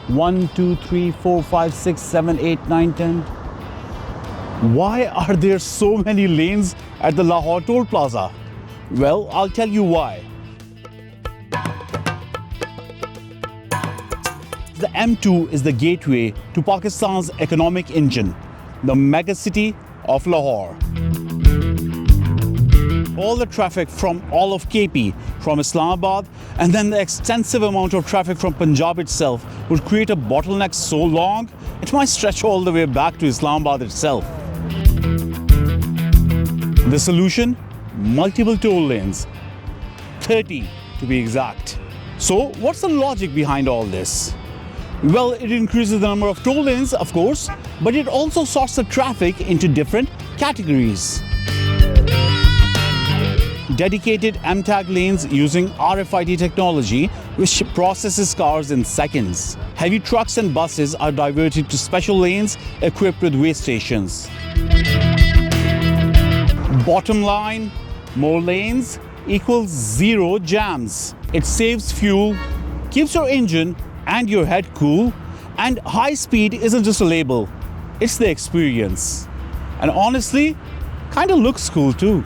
1, 2, 3, 4, 5, 6, 7, 8, 9, 10. Why are there so many lanes at the Lahore Toll Plaza? Well, I'll tell you why. The M2 is the gateway to Pakistan's economic engine, the megacity of Lahore. All the traffic from all of KP, from Islamabad, and then the extensive amount of traffic from Punjab itself would create a bottleneck so long, it might stretch all the way back to Islamabad itself. The solution? Multiple toll lanes. 30 to be exact. So what's the logic behind all this? Well, it increases the number of toll lanes, of course, but it also sorts the traffic into different categories. Dedicated M-tag lanes using RFID technology, which processes cars in seconds. Heavy trucks and buses are diverted to special lanes equipped with weigh stations. Bottom line, more lanes equals zero jams. It saves fuel, keeps your engine and your head cool, and high speed isn't just a label, it's the experience. And honestly, kinda looks cool too.